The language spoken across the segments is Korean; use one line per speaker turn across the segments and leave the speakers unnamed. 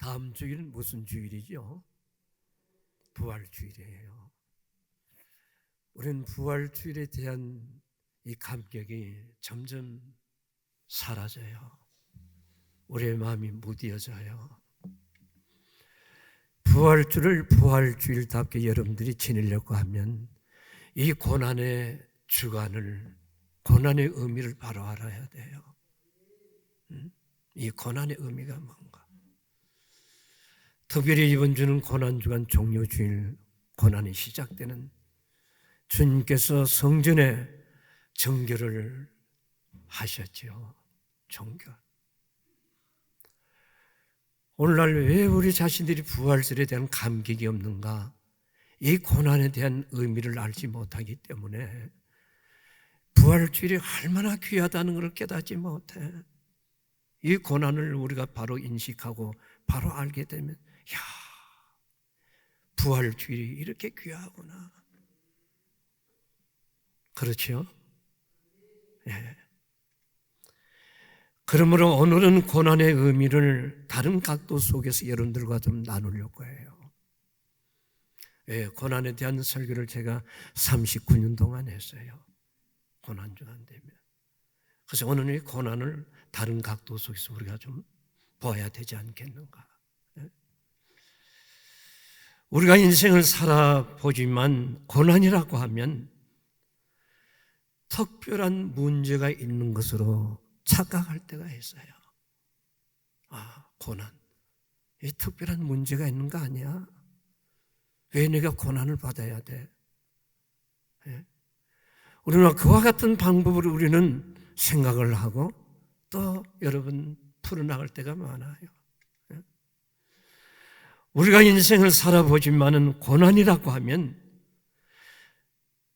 다음 주일은 무슨 주일이죠? 부활주일이에요. 우리는 부활주일에 대한 이 감격이 점점 사라져요. 우리의 마음이 무뎌져요. 부활주를 부활주일답게 여러분들이 지내려고 하면 이 고난의 주관을, 고난의 의미를 바로 알아야 돼요. 이 고난의 의미가 뭔가. 특별히 이번 주는 고난주간 종료주일, 고난이 시작되는 주님께서 성전에 정결을 하셨죠. 정결. 오늘날 왜 우리 자신들이 부활절에 대한 감격이 없는가? 이 고난에 대한 의미를 알지 못하기 때문에 부활주일이 얼마나 귀하다는 것을 깨닫지 못해. 이 고난을 우리가 바로 인식하고 바로 알게 되면 야, 부활주일이 이렇게 귀하구나. 그렇죠? 예. 그러므로 오늘은 고난의 의미를 다른 각도 속에서 여러분들과 좀 나누려고 해요. 예, 고난에 대한 설교를 제가 39년 동안 했어요. 고난주간 되면. 그래서 오늘은 이 고난을 다른 각도 속에서 우리가 좀 봐야 되지 않겠는가. 예? 우리가 인생을 살아보지만 고난이라고 하면 특별한 문제가 있는 것으로 착각할 때가 있어요. 아, 고난. 이 특별한 문제가 있는 거 아니야? 왜 내가 고난을 받아야 돼? 예? 우리는 그와 같은 방법으로 우리는 생각을 하고 또 여러분 풀어나갈 때가 많아요. 예? 우리가 인생을 살아보지만은 고난이라고 하면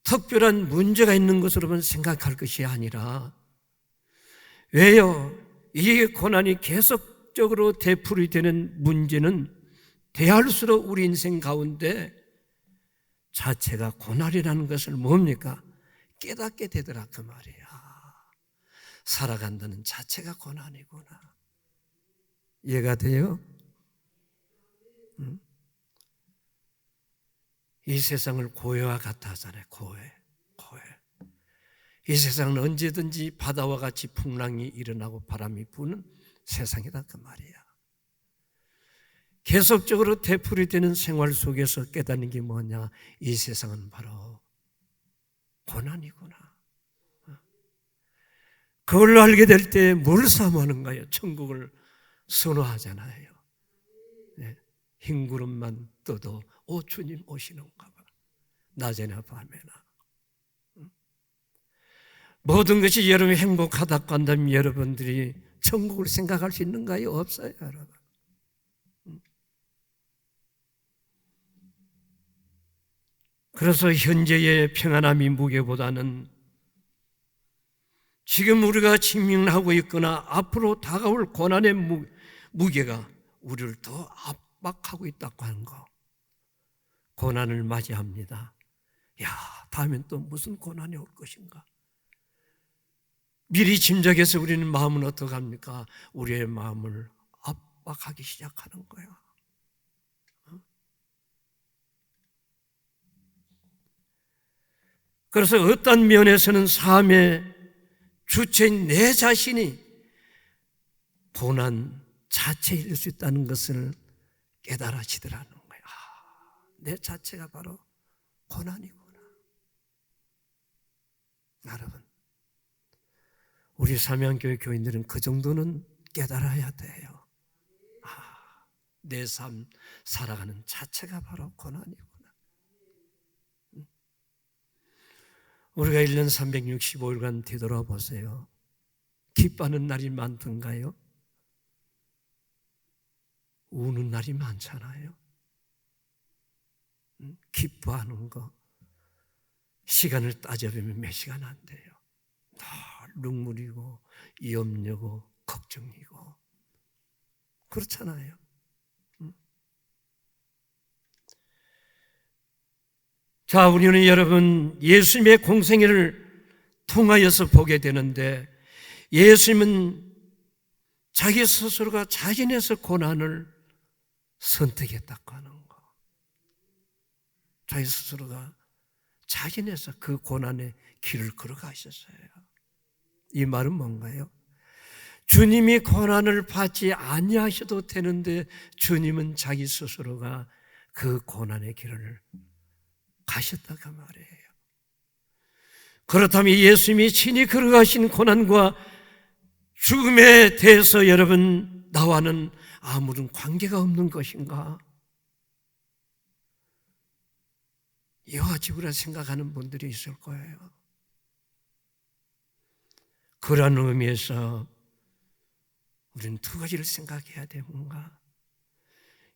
특별한 문제가 있는 것으로만 생각할 것이 아니라 왜요? 이 고난이 계속적으로 되풀이되는 문제는 대할수록 우리 인생 가운데 자체가 고난이라는 것을 뭡니까? 깨닫게 되더라 그 말이야. 살아간다는 자체가 고난이구나. 이해가 돼요? 응? 이 세상을 고해와 같아 하잖아요. 고해. 이 세상은 언제든지 바다와 같이 풍랑이 일어나고 바람이 부는 세상이다 그 말이야. 계속적으로 되풀이되는 생활 속에서 깨닫는 게 뭐냐? 이 세상은 바로 고난이구나. 그걸로 알게 될 때 뭘 사모하는가요? 천국을 선호하잖아요. 네. 흰 구름만 떠도 오 주님 오시는가 봐. 낮에나 밤에나. 모든 것이 여러분이 행복하다고 한다면 여러분들이 천국을 생각할 수 있는가요? 없어요, 여러분. 그래서 현재의 평안함이 무게보다는 지금 우리가 직면하고 있거나 앞으로 다가올 고난의 무게가 우리를 더 압박하고 있다고 하는 거. 고난을 맞이합니다. 야, 다음엔 또 무슨 고난이 올 것인가? 미리 짐작해서 우리는 마음은 어떻게 합니까? 우리의 마음을 압박하기 시작하는 거야. 그래서 어떤 면에서는 삶의 주체인 내 자신이 고난 자체일 수 있다는 것을 깨달아지더라는 거야. 내 자체가 바로 고난이구나. 여러분, 우리 삼양교회 교인들은 그 정도는 깨달아야 돼요. 내 삶 살아가는 자체가 바로 고난이구나. 우리가 1년 365일간 되돌아보세요. 기뻐하는 날이 많던가요? 우는 날이 많잖아요. 기뻐하는 거 시간을 따져보면 몇 시간 안 돼요. 늘 눈물이고 염려고 걱정이고 그렇잖아요. 자, 우리는 여러분 예수님의 공생애를 통하여서 보게 되는데 예수님은 자기 스스로가 자진해서 고난을 선택했다고 하는 거. 자기 스스로가 자진해서 그 고난의 길을 걸어가셨어요. 이 말은 뭔가요? 주님이 고난을 받지 아니하셔도 되는데 주님은 자기 스스로가 그 고난의 길을 가셨다고 말이에요. 그렇다면 예수님이 친히 걸어가신 고난과 죽음에 대해서 여러분 나와는 아무런 관계가 없는 것인가? 이와 같이 우리가 생각하는 분들이 있을 거예요. 그런 의미에서 우리는 두 가지를 생각해야 돼. 뭔가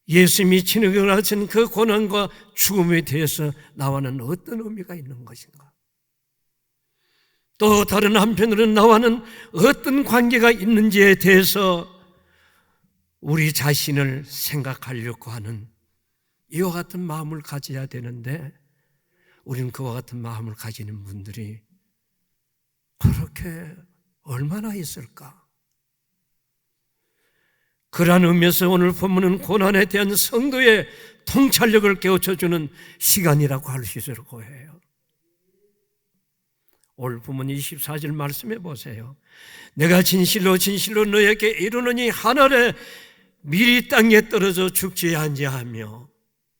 예수님이 친히 걸어가신 그 고난과 죽음에 대해서 나와는 어떤 의미가 있는 것인가? 또 다른 한편으로는 나와는 어떤 관계가 있는지에 대해서 우리 자신을 생각하려고 하는 이와 같은 마음을 가져야 되는데 우리는 그와 같은 마음을 가지는 분들이 그렇게 얼마나 있을까? 그러한 의미에서 오늘 본문은 고난에 대한 성도의 통찰력을 깨우쳐주는 시간이라고 할 수 있을 거예요. 오늘 본문 24절 말씀해 보세요. 내가 진실로 진실로 너에게 이르노니 한 알에 밀이 땅에 떨어져 죽지 아니하며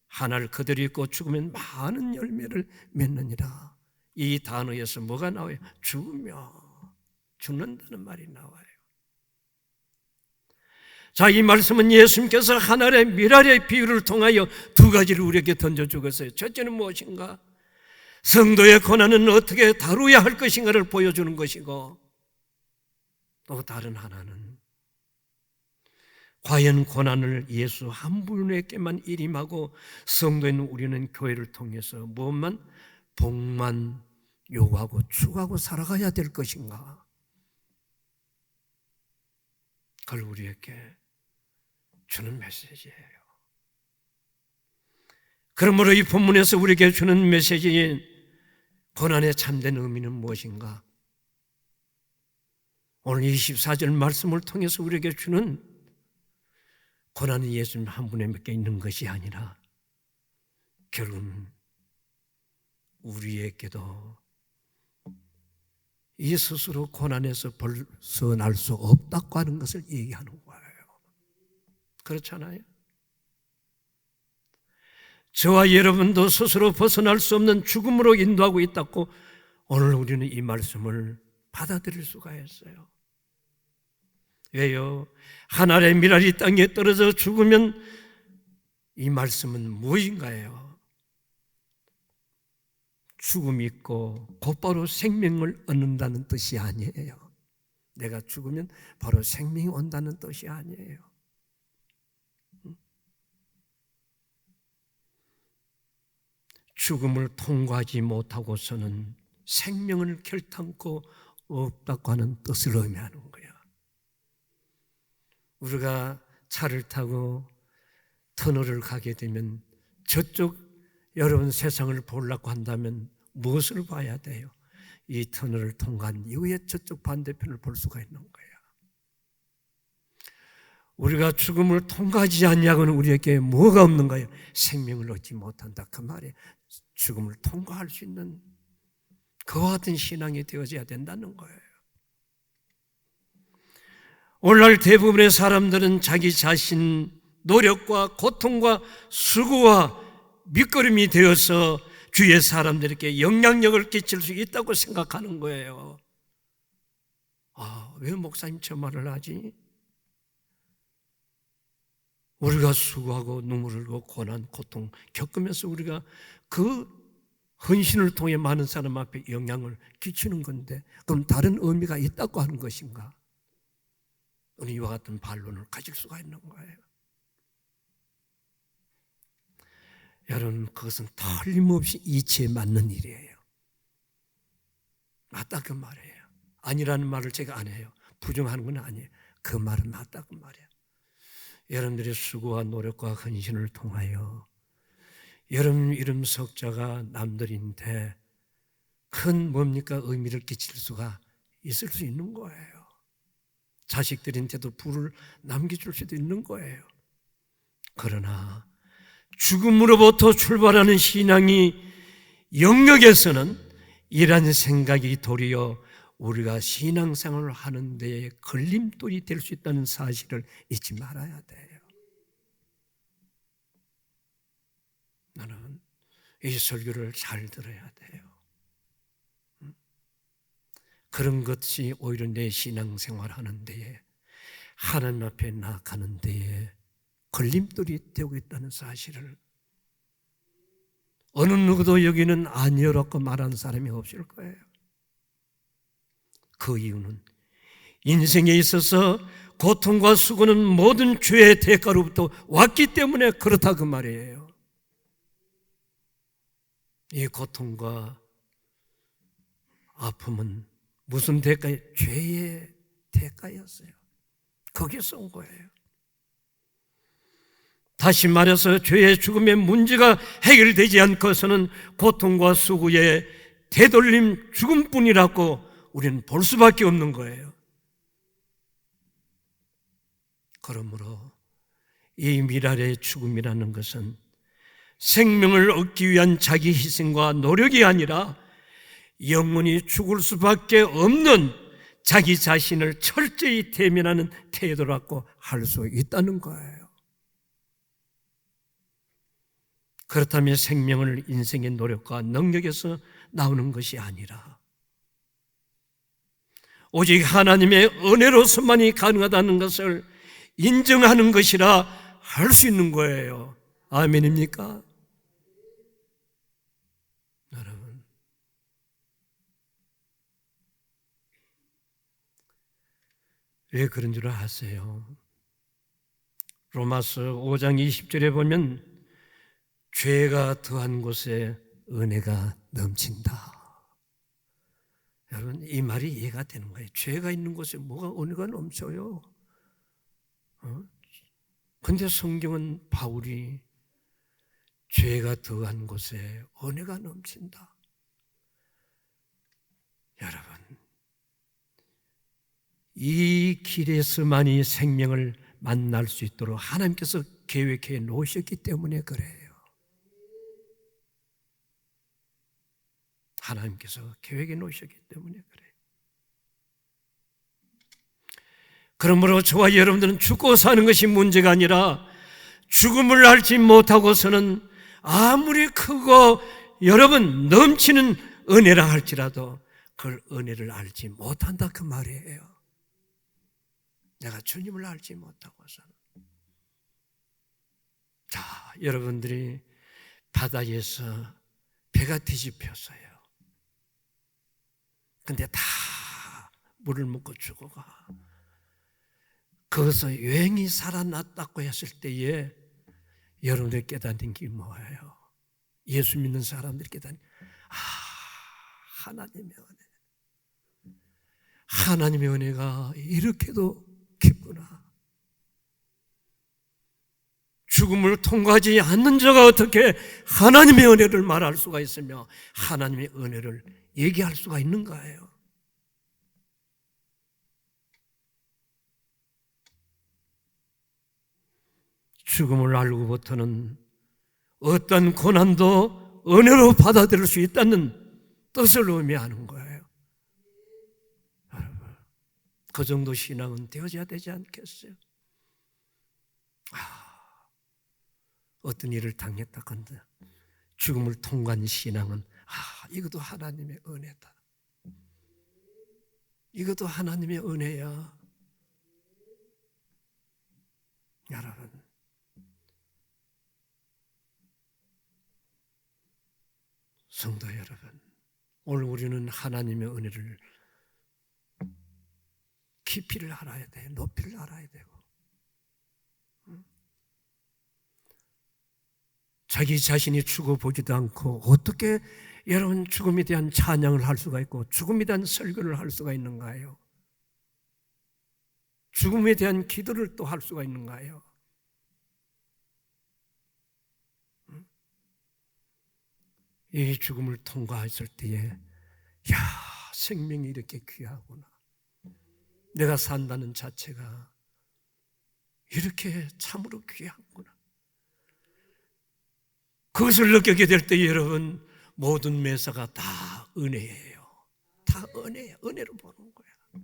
한 알 그대로 있고 죽으면 많은 열매를 맺느니라. 이 단어에서 뭐가 나와요? 죽으며, 죽는다는 말이 나와요. 자, 이 말씀은 예수님께서 한 알의 밀알의 비유를 통하여 두 가지를 우리에게 던져주고 있어요. 첫째는 무엇인가? 성도의 고난은 어떻게 다루어야 할 것인가를 보여주는 것이고, 또 다른 하나는 과연 고난을 예수 한 분에게만 일임하고 성도인 우리는 교회를 통해서 무엇만? 복만 요구하고 추구하고 살아가야 될 것인가? 그걸 우리에게 주는 메시지예요. 그러므로 이 본문에서 우리에게 주는 메시지인 고난의 참된 의미는 무엇인가? 오늘 24절 말씀을 통해서 우리에게 주는 고난은 예수님 한 분에게 있는 것이 아니라 결국은 우리에게도 이 스스로 고난에서 벗어날 수 없다고 하는 것을 얘기하는 거예요. 그렇잖아요? 저와 여러분도 스스로 벗어날 수 없는 죽음으로 인도하고 있다고 오늘 우리는 이 말씀을 받아들일 수가 있어요. 왜요? 한 알의 밀알이 땅에 떨어져 죽으면 이 말씀은 무엇인가요? 죽음이 있고 곧바로 생명을 얻는다는 뜻이 아니에요. 내가 죽으면 바로 생명이 온다는 뜻이 아니에요. 죽음을 통과하지 못하고서는 생명을 결탄코 없다고 하는 뜻을 의미하는 거야. 우리가 차를 타고 터널을 가게 되면 저쪽 여러분 세상을 보려고 한다면 무엇을 봐야 돼요? 이 터널을 통과한 이후에 저쪽 반대편을 볼 수가 있는 거예요. 우리가 죽음을 통과하지 않냐고는 우리에게 뭐가 없는가요? 생명을 얻지 못한다. 그 말이에요. 죽음을 통과할 수 있는 그와 같은 신앙이 되어져야 된다는 거예요. 오늘날 대부분의 사람들은 자기 자신 노력과 고통과 수고와 밑거름이 되어서 주위의 사람들에게 영향력을 끼칠 수 있다고 생각하는 거예요. 왜 목사님 저 말을 하지? 우리가 수고하고 눈물을 흘리고 고난, 고통 겪으면서 우리가 그 헌신을 통해 많은 사람 앞에 영향을 끼치는 건데 그럼 다른 의미가 있다고 하는 것인가? 우리 이와 같은 반론을 가질 수가 있는 거예요. 여러분, 그것은 틀림없이 이치에 맞는 일이에요. 맞다 그 말이에요. 아니라는 말을 제가 안 해요. 부정하는 건 아니에요. 그 말은 맞다 그 말이에요. 여러분들의 수고와 노력과 헌신을 통하여 여러분 이름 석자가 남들인데 큰 뭡니까 의미를 끼칠 수가 있을 수 있는 거예요. 자식들한테도 부를 남겨줄 수도 있는 거예요. 그러나 죽음으로부터 출발하는 신앙이 영역에서는 이런 생각이 도리어 우리가 신앙생활을 하는 데에 걸림돌이 될 수 있다는 사실을 잊지 말아야 돼요. 나는 이 설교를 잘 들어야 돼요. 그런 것이 오히려 내 신앙생활 하는 데에, 하나님 앞에 나아가는 데에 걸림돌이 되고 있다는 사실을 어느 누구도 여기는 아니라고 말하는 사람이 없을 거예요. 그 이유는 인생에 있어서 고통과 수고는 모든 죄의 대가로부터 왔기 때문에 그렇다 그 말이에요. 이 고통과 아픔은 무슨 대가예요? 죄의 대가였어요. 거기서 온 거예요. 다시 말해서 죄의 죽음의 문제가 해결되지 않고서는 고통과 수고의 되돌림 죽음뿐이라고 우리는 볼 수밖에 없는 거예요. 그러므로 이 미랄의 죽음이라는 것은 생명을 얻기 위한 자기 희생과 노력이 아니라 영원히 죽을 수밖에 없는 자기 자신을 철저히 대면하는 태도라고 할 수 있다는 거예요. 그렇다면 생명을 인생의 노력과 능력에서 나오는 것이 아니라 오직 하나님의 은혜로서만이 가능하다는 것을 인정하는 것이라 할 수 있는 거예요. 아멘입니까? 여러분, 왜 그런 줄 아세요? 로마서 5장 20절에 보면 죄가 더한 곳에 은혜가 넘친다. 여러분, 이 말이 이해가 되는 거예요. 죄가 있는 곳에 뭐가 은혜가 넘쳐요? 근데 성경은 바울이 죄가 더한 곳에 은혜가 넘친다. 여러분, 이 길에서만이 생명을 만날 수 있도록 하나님께서 계획해 놓으셨기 때문에 그래요. 하나님께서 계획해 놓으셨기 때문에 그래요. 그러므로 저와 여러분들은 죽고 사는 것이 문제가 아니라 죽음을 알지 못하고서는 아무리 크고 여러분 넘치는 은혜라 할지라도 그 은혜를 알지 못한다 그 말이에요. 내가 주님을 알지 못하고서는. 자, 여러분들이 바다에서 배가 뒤집혔어요. 근데 다 물을 먹고 죽어가. 거기서 유행이 살아났다고 했을 때에 여러분들이 깨닫는 게 뭐예요? 예수 믿는 사람들이 깨닫는, 하나님의 은혜. 하나님의 은혜가 이렇게도 깊구나. 죽음을 통과하지 않는 자가 어떻게 하나님의 은혜를 말할 수가 있으며 하나님의 은혜를 얘기할 수가 있는가요? 죽음을 알고부터는 어떤 고난도 은혜로 받아들일 수 있다는 뜻을 의미하는 거예요. 그 정도 신앙은 되어져야 되지 않겠어요? 어떤 일을 당했다 건데 죽음을 통과한 신앙은 이것도 하나님의 은혜다. 이것도 하나님의 은혜야. 여러분, 성도 여러분, 오늘 우리는 하나님의 은혜를 깊이를 알아야 돼, 높이를 알아야 되고, 자기 자신이 죽어보지도 않고 어떻게 여러분 죽음에 대한 찬양을 할 수가 있고 죽음에 대한 설교를 할 수가 있는가요? 죽음에 대한 기도를 또 할 수가 있는가요? 이 죽음을 통과했을 때에 생명이 이렇게 귀하구나. 내가 산다는 자체가 이렇게 참으로 귀하구나. 그것을 느끼게 될 때 여러분, 모든 매사가 다 은혜예요. 다 은혜예요. 은혜로 보는 거야.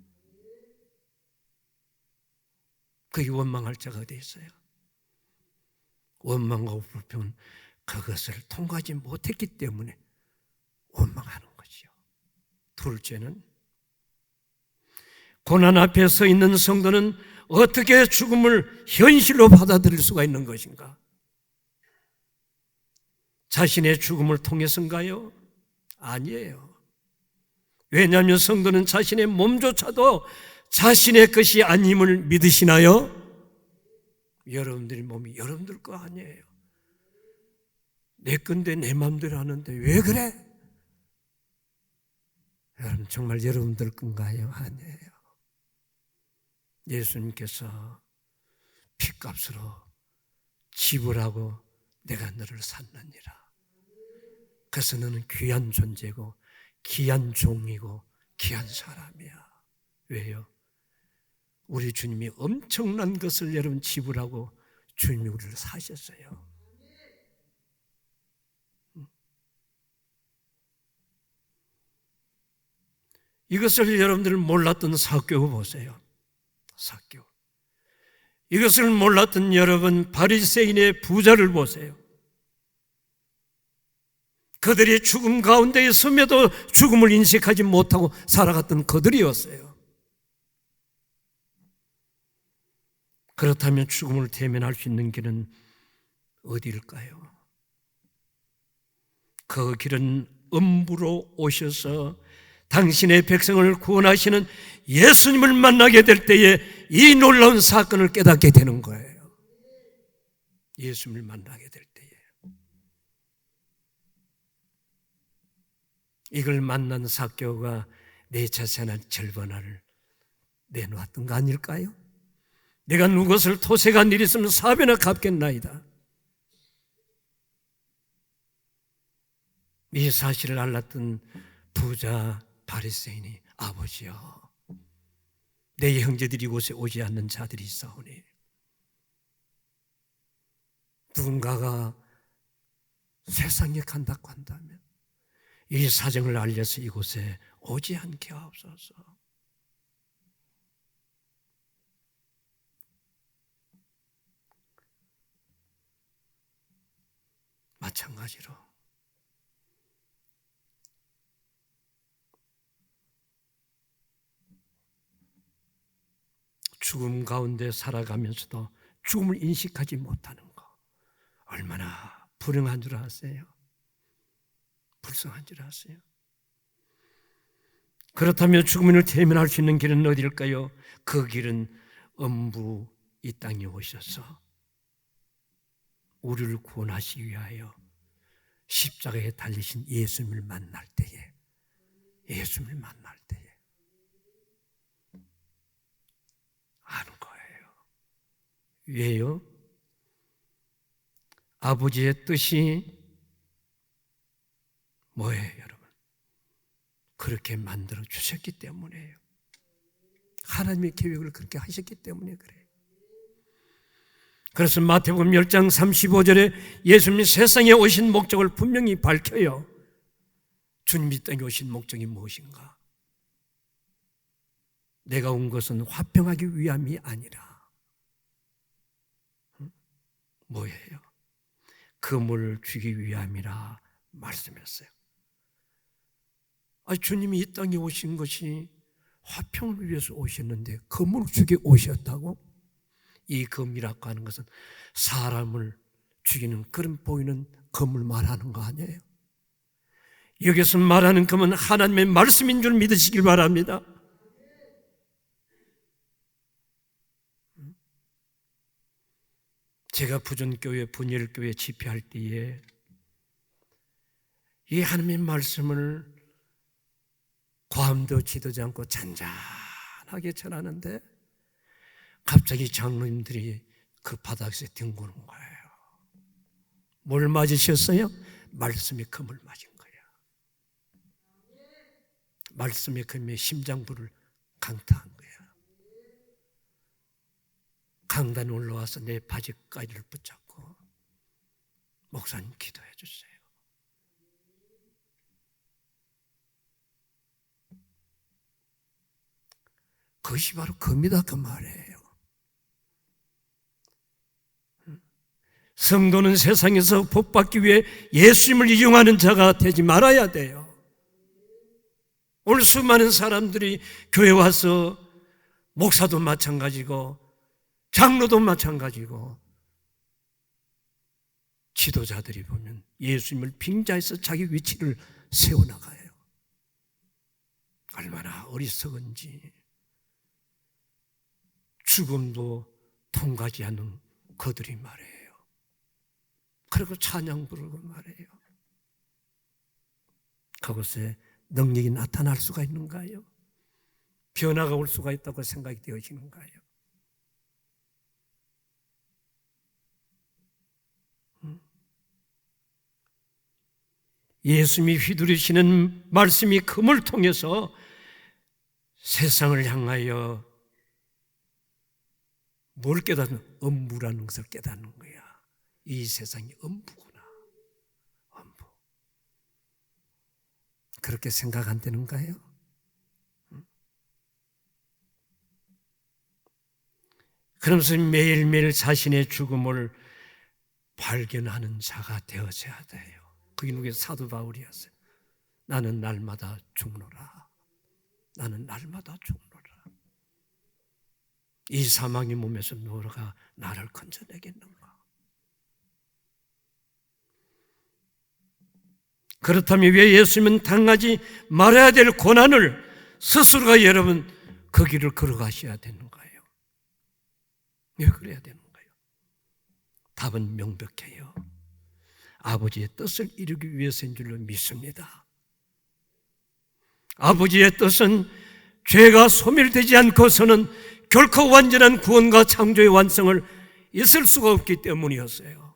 그게 원망할 자가 어디 있어요? 원망하고 불평은 그것을 통과하지 못했기 때문에 원망하는 거죠. 둘째는, 고난 앞에 서 있는 성도는 어떻게 죽음을 현실로 받아들일 수가 있는 것인가? 자신의 죽음을 통해서인가요? 아니에요. 왜냐하면 성도는 자신의 몸조차도 자신의 것이 아님을 믿으시나요? 여러분들의 몸이 여러분들 거 아니에요. 내 건데 내 마음대로 하는데 왜 그래? 여러분, 정말 여러분들 건가요? 아니에요. 예수님께서 핏값으로 지불하고 내가 너를 샀느니라. 그래서 너는 귀한 존재고 귀한 종이고 귀한 사람이야. 왜요? 우리 주님이 엄청난 것을 여러분 지불하고 주님이 우리를 사셨어요. 이것을 여러분들 몰랐던 삭개오 보세요. 삭개오. 이것을 몰랐던 여러분 바리새인의 부자를 보세요. 그들이 죽음 가운데 있음에도 죽음을 인식하지 못하고 살아갔던 그들이었어요. 그렇다면 죽음을 대면할 수 있는 길은 어디일까요? 그 길은 음부로 오셔서 당신의 백성을 구원하시는 예수님을 만나게 될 때에 이 놀라운 사건을 깨닫게 되는 거예요. 예수님을 만나게 될 때에. 이걸 만난 삭개오가 내 자산의 절반을 내놓았던 거 아닐까요? 내가 누구를 토색한 일이 있으면 4배나 갚겠나이다. 이 사실을 알았던 부자 바리새인이, 아버지여, 내 형제들이 이곳에 오지 않는 자들이 있사오니 누군가가 세상에 간다고 한다면 이 사정을 알려서 이곳에 오지 않게 하옵소서. 마찬가지로 죽음 가운데 살아가면서도 죽음을 인식하지 못하는 거, 얼마나 불행한 줄 아세요? 불쌍한 줄 아세요? 그렇다면 죽음을 대면할 수 있는 길은 어디일까요? 그 길은 음부 이 땅에 오셔서 우리를 구원하시기 위하여 십자가에 달리신 예수님을 만날 때에, 예수님을 만날 때에 아는 거예요. 왜요? 아버지의 뜻이 뭐예요, 여러분? 그렇게 만들어 주셨기 때문에요. 하나님의 계획을 그렇게 하셨기 때문에 그래요. 그래서 마태복음 10장 35절에 예수님이 세상에 오신 목적을 분명히 밝혀요. 주님이 땅에 오신 목적이 무엇인가? 내가 온 것은 화평하기 위함이 아니라 뭐예요? 금을 주기 위함이라 말씀했어요. 주님이 이 땅에 오신 것이 화평을 위해서 오셨는데 금을 주기 오셨다고? 이 금이라고 하는 것은 사람을 죽이는 그런 보이는 금을 말하는 거 아니에요? 여기서 말하는 금은 하나님의 말씀인 줄 믿으시길 바랍니다. 제가 부전교회, 분열교회 집회할 때에 이 하나님의 말씀을 과음도 지도지 않고 잔잔하게 전하는데 갑자기 장로님들이 그 바닥에서 뒹구는 거예요. 뭘 맞으셨어요? 말씀의 금을 맞은 거예요. 말씀의 금에 심장부를 강타한 거예요. 강단에 올라와서 내 바지가리를 붙잡고 목사님 기도해 주세요. 그것이 바로 겁니다. 그 말이에요. 성도는 세상에서 복받기 위해 예수님을 이용하는 자가 되지 말아야 돼요. 오늘 수많은 사람들이 교회 와서 목사도 마찬가지고 장로도 마찬가지고 지도자들이 보면 예수님을 빙자해서 자기 위치를 세워나가요. 얼마나 어리석은지. 죽음도 통과하지 않는 그들이 말이에요. 그리고 찬양 부르고 말이에요. 그곳에 능력이 나타날 수가 있는가요? 변화가 올 수가 있다고 생각이 되어지는가요? 예수님이 휘두르시는 말씀이 금을 통해서 세상을 향하여 뭘 깨닫는? 엄부라는 것을 깨닫는 거야. 이 세상이 엄부구나. 엄부. 그렇게 생각 안 되는가요? 그러면서 매일매일 자신의 죽음을 발견하는 자가 되어져야 돼요. 그게 누구의 사도 바울이었어요. 나는 날마다 죽노라. 나는 날마다 죽노라. 이 사망의 몸에서 누가 나를 건져내겠는가? 그렇다면 왜 예수님은 당하지 말아야 될 고난을 스스로가 여러분 그 길을 걸어가셔야 되는 거예요? 왜 그래야 되는 거예요? 답은 명백해요. 아버지의 뜻을 이루기 위해서인 줄로 믿습니다. 아버지의 뜻은 죄가 소멸되지 않고서는 결코 완전한 구원과 창조의 완성을 있을 수가 없기 때문이었어요.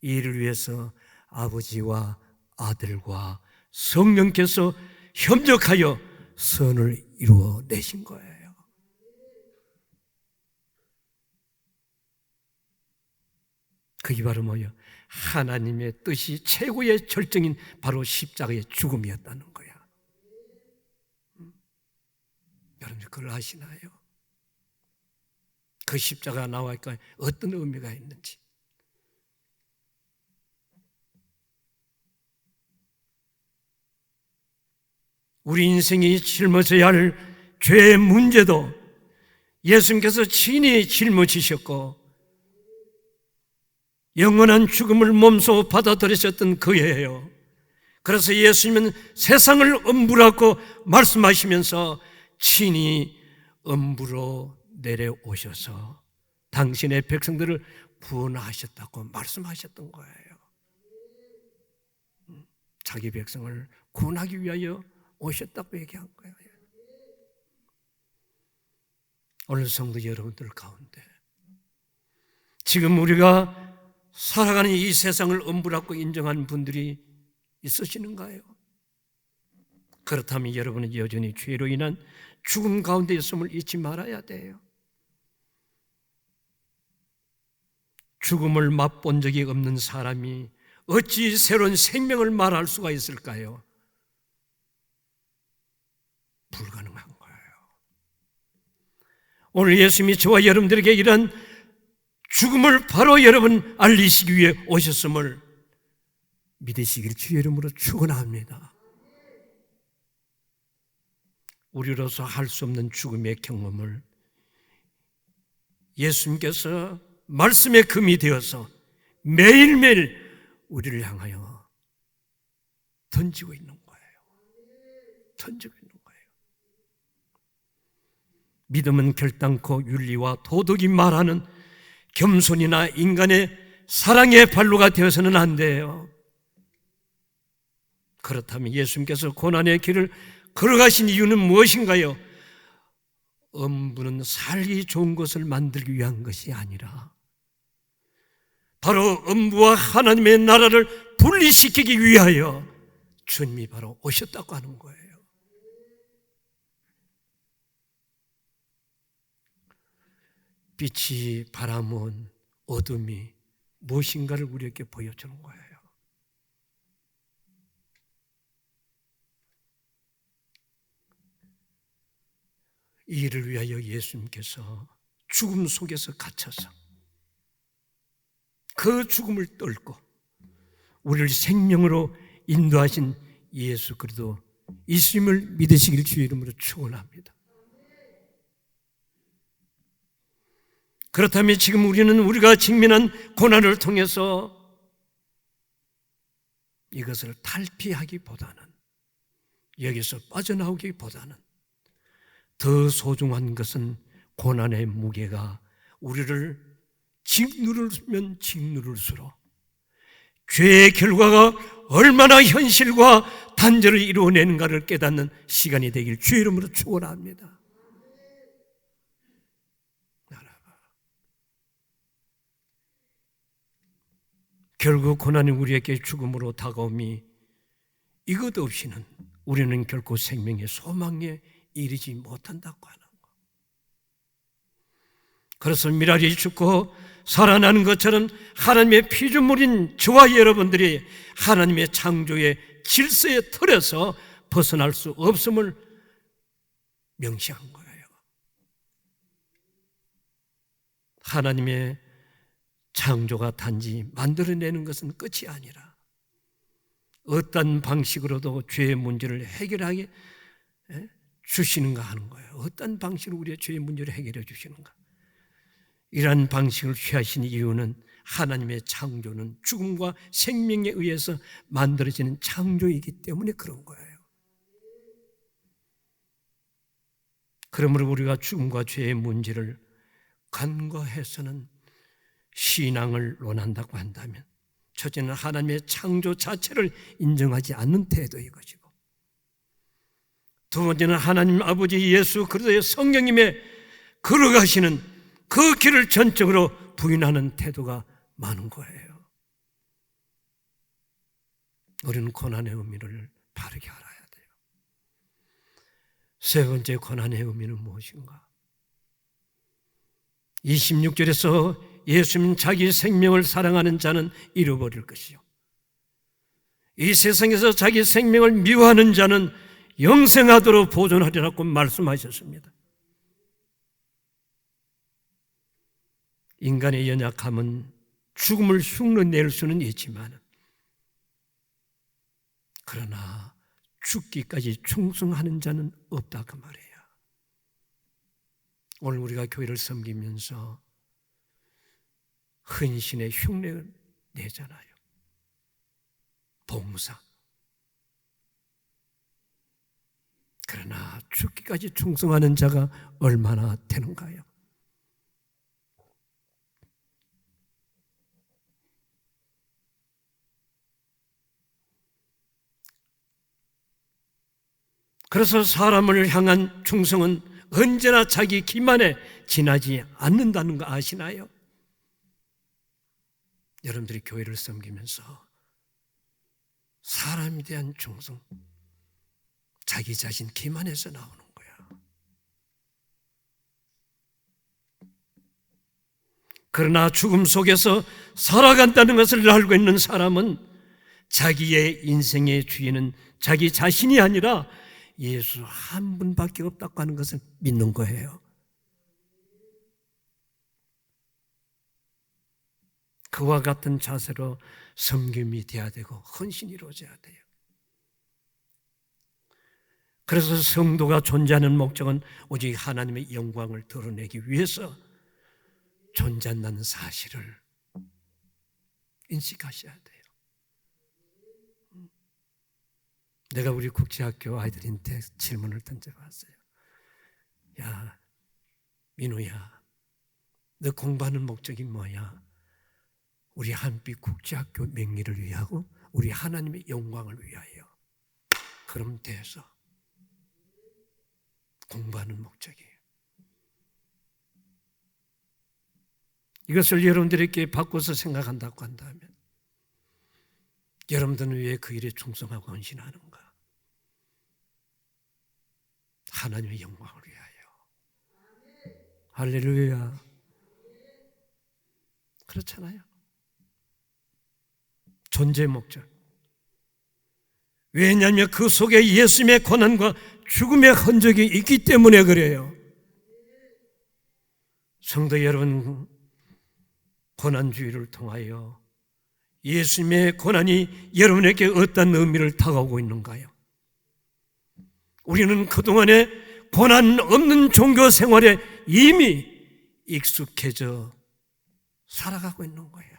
이 일을 위해서 아버지와 아들과 성령께서 협력하여 선을 이루어내신 거예요. 그게 바로 뭐예요? 하나님의 뜻이 최고의 절정인 바로 십자가의 죽음이었다는 거야. 여러분 그걸 아시나요? 그 십자가 나와니까 어떤 의미가 있는지. 우리 인생이 짊어져야 할 죄의 문제도 예수님께서 친히 짊어지셨고 영원한 죽음을 몸소 받아들이셨던 그예요. 그래서 예수님은 세상을 엄부라고 말씀하시면서 친히 엄부로 내려오셔서 당신의 백성들을 구원하셨다고 말씀하셨던 거예요. 자기 백성을 구원하기 위하여 오셨다고 얘기한 거예요. 오늘 성도 여러분들 가운데 지금 우리가 살아가는 이 세상을 엄부라고 인정하는 분들이 있으시는가요? 그렇다면 여러분은 여전히 죄로 인한 죽음 가운데 있음을 잊지 말아야 돼요. 죽음을 맛본 적이 없는 사람이 어찌 새로운 생명을 말할 수가 있을까요? 불가능한 거예요. 오늘 예수님이 저와 여러분들에게 이런 죽음을 바로 여러분 알리시기 위해 오셨음을 믿으시길 주의 이름으로 축원합니다. 우리로서 할 수 없는 죽음의 경험을 예수님께서 말씀의 금이 되어서 매일매일 우리를 향하여 던지고 있는 거예요. 던지고 있는 거예요. 믿음은 결단코 윤리와 도덕이 말하는 겸손이나 인간의 사랑의 발로가 되어서는 안 돼요. 그렇다면 예수님께서 고난의 길을 걸어가신 이유는 무엇인가요? 엄부는 살기 좋은 것을 만들기 위한 것이 아니라 바로 엄부와 하나님의 나라를 분리시키기 위하여 주님이 바로 오셨다고 하는 거예요. 빛이 바라면 어둠이 무엇인가를 우리에게 보여주는 거예요. 이 일을 위하여 예수님께서 죽음 속에서 갇혀서 그 죽음을 떨고 우리를 생명으로 인도하신 예수 그리스도 예수님을 믿으시길 주의 이름으로 축원합니다. 그렇다면 지금 우리는 우리가 직면한 고난을 통해서 이것을 탈피하기보다는, 여기서 빠져나오기보다는 더 소중한 것은 고난의 무게가 우리를 짓누르면 짓누를수록 죄의 결과가 얼마나 현실과 단절을 이루어내는가를 깨닫는 시간이 되길 주의 이름으로 축원합니다. 결국 고난이 우리에게 죽음으로 다가옴이 이것 없이는 우리는 결코 생명의 소망에 이르지 못한다고 하는 것. 그래서 미랄이 죽고 살아나는 것처럼 하나님의 피조물인 저와 여러분들이 하나님의 창조의 질서의 틀에서 벗어날 수 없음을 명시한 거예요. 하나님의 창조가 단지 만들어내는 것은 끝이 아니라 어떤 방식으로도 죄의 문제를 해결하게 주시는가 하는 거예요. 어떤 방식으로 우리의 죄의 문제를 해결해 주시는가. 이러한 방식을 취하신 이유는 하나님의 창조는 죽음과 생명에 의해서 만들어지는 창조이기 때문에 그런 거예요. 그러므로 우리가 죽음과 죄의 문제를 간과해서는 신앙을 논한다고 한다면 첫째는 하나님의 창조 자체를 인정하지 않는 태도인 것이고, 두 번째는 하나님 아버지 예수 그리스도의 성령님의 걸어가시는 그 길을 전적으로 부인하는 태도가 많은 거예요. 우리는 고난의 의미를 바르게 알아야 돼요. 세 번째 고난의 의미는 무엇인가? 26절에서 예수님 자기 생명을 사랑하는 자는 잃어버릴 것이요, 이 세상에서 자기 생명을 미워하는 자는 영생하도록 보존하리라고 말씀하셨습니다. 인간의 연약함은 죽음을 흉내낼 수는 있지만, 그러나 죽기까지 충성하는 자는 없다 그 말이에요. 오늘 우리가 교회를 섬기면서 헌신의 흉내를 내잖아요. 봉사. 그러나 죽기까지 충성하는 자가 얼마나 되는가요? 그래서 사람을 향한 충성은 언제나 자기 기만에 지나지 않는다는 거 아시나요? 여러분들이 교회를 섬기면서 사람에 대한 충성, 자기 자신 기만에서 나오는 거야. 그러나 죽음 속에서 살아간다는 것을 알고 있는 사람은 자기의 인생의 주인은 자기 자신이 아니라 예수 한 분밖에 없다고 하는 것을 믿는 거예요. 그와 같은 자세로 섬김이 돼야 되고 헌신이 이루어져야 돼요. 그래서 성도가 존재하는 목적은 오직 하나님의 영광을 드러내기 위해서 존재한다는 사실을 인식하셔야 돼요. 내가 우리 국제학교 아이들한테 질문을 던져봤어요. 야, 민우야, 너 공부하는 목적이 뭐야? 우리 한빛 국제학교 명예를 위하고 우리 하나님의 영광을 위하여. 그럼 돼서 공부하는 목적이에요. 이것을 여러분들에게 바꿔서 생각한다고 한다면 여러분들은 왜 그 일에 충성하고 헌신하는가? 하나님의 영광을 위하여. 할렐루야. 그렇잖아요. 존재 목적. 왜냐하면 그 속에 예수님의 고난과 죽음의 흔적이 있기 때문에 그래요. 성도 여러분, 고난주의를 통하여 예수님의 고난이 여러분에게 어떤 의미를 다가오고 있는가요? 우리는 그동안에 고난 없는 종교 생활에 이미 익숙해져 살아가고 있는 거예요.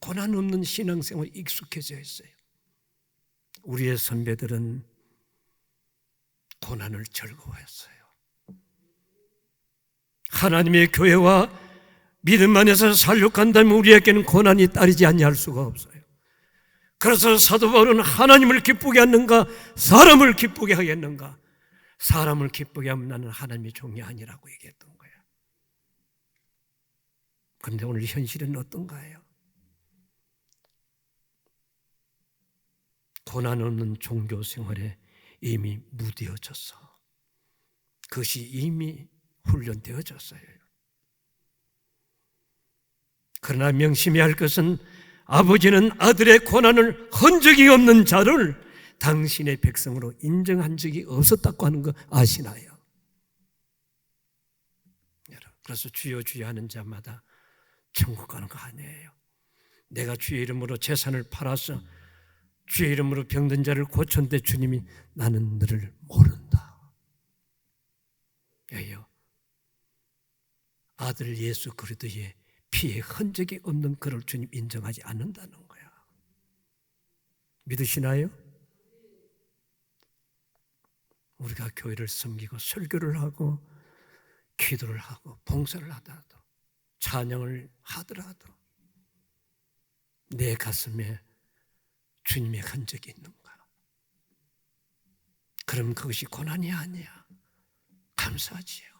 고난 없는 신앙생활에 익숙해져 있어요. 우리의 선배들은 고난을 즐거워했어요. 하나님의 교회와 믿음 안에서 살육한다면 우리에게는 고난이 따르지 아니할 수가 없어요. 그래서 사도 바울은 하나님을 기쁘게 하는가 사람을 기쁘게 하겠는가? 사람을 기쁘게 하면 나는 하나님의 종이 아니라고 얘기했던 거예요. 그런데 오늘 현실은 어떤가요? 고난 없는 종교 생활에 이미 무뎌졌어. 그것이 이미 훈련되어졌어요. 그러나 명심해야 할 것은 아버지는 아들의 고난을 흔적이 없는 자를 당신의 백성으로 인정한 적이 없었다고 하는 거 아시나요? 그래서 주여 주여 하는 자마다 천국 가는 거 아니에요. 내가 주의 이름으로 재산을 팔아서 주의 이름으로 병든 자를 고쳤는데 주님이 나는 너를 모른다. 예요. 아들 예수 그리스도의 피의 흔적이 없는 그를 주님 인정하지 않는다는 거야. 믿으시나요? 우리가 교회를 섬기고 설교를 하고 기도를 하고 봉사를 하더라도 찬양을 하더라도 내 가슴에 주님의 흔적이 있는가? 그럼 그것이 고난이 아니야. 감사하지요.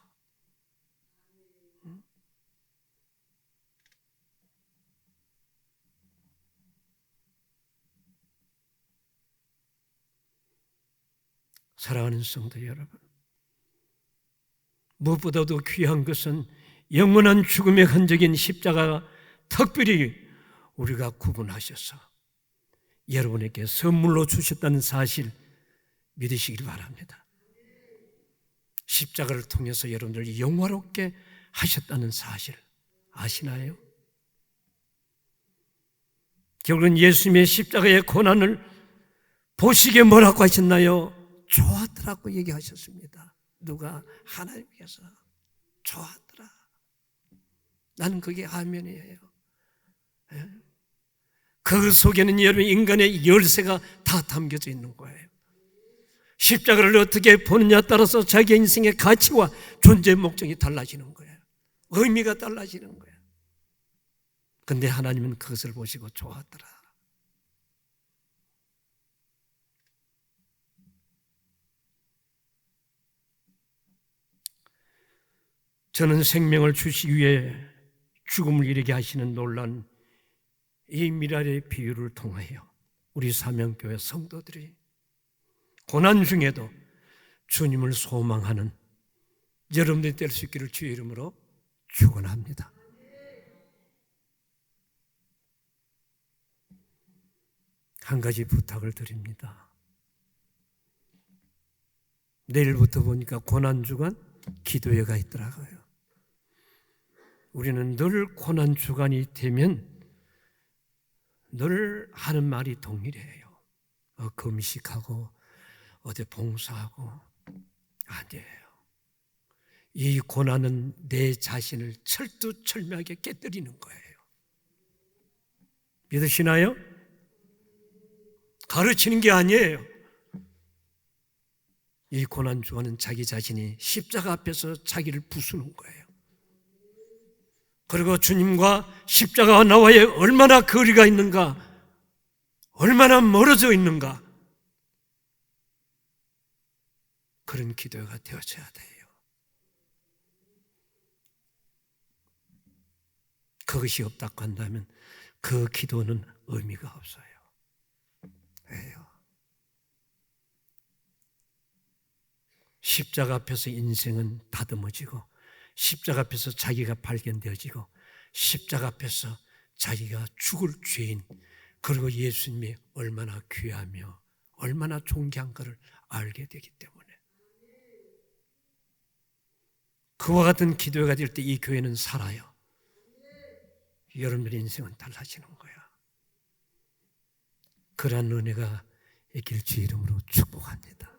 사랑하는 성도 여러분, 무엇보다도 귀한 것은 영원한 죽음의 흔적인 십자가가 특별히 우리가 구분하셔서 여러분에게 선물로 주셨다는 사실 믿으시길 바랍니다. 십자가를 통해서 여러분들 영화롭게 하셨다는 사실 아시나요? 결국은 예수님의 십자가의 고난을 보시기에 뭐라고 하셨나요? 좋았더라고 얘기하셨습니다. 누가? 하나님께서 좋았더라. 나는 그게 아멘이에요. 그 속에는 여러분 인간의 열쇠가 다 담겨져 있는 거예요. 십자가를 어떻게 보느냐에 따라서 자기 인생의 가치와 존재 목적이 달라지는 거예요. 의미가 달라지는 거예요. 그런데 하나님은 그것을 보시고 좋았더라. 저는 생명을 주시기 위해 죽음을 이르게 하시는 놀란 이 미랄의 비유를 통하여 우리 사명교회 성도들이 고난 중에도 주님을 소망하는 여러분들이 될 수 있기를 주의 이름으로 축원합니다. 한 가지 부탁을 드립니다. 내일부터 보니까 고난주간 기도회가 있더라고요. 우리는 늘 고난주간이 되면 늘 하는 말이 동일해요. 금식하고 어디 봉사하고 아니에요. 이 고난은 내 자신을 철두철미하게 깨뜨리는 거예요. 믿으시나요? 가르치는 게 아니에요. 이 고난주간은 자기 자신이 십자가 앞에서 자기를 부수는 거예요. 그리고 주님과 십자가와 나와의 얼마나 거리가 있는가, 얼마나 멀어져 있는가, 그런 기도가 되어져야 돼요. 그것이 없다고 한다면 그 기도는 의미가 없어요. 왜요? 십자가 앞에서 인생은 다듬어지고 십자가 앞에서 자기가 발견되어지고 십자가 앞에서 자기가 죽을 죄인, 그리고 예수님이 얼마나 귀하며 얼마나 존귀한 것을 알게 되기 때문에 그와 같은 기도가 될 때 이 교회는 살아요. 여러분들의 인생은 달라지는 거야. 그러한 은혜가 있길 주 이름으로 축복합니다.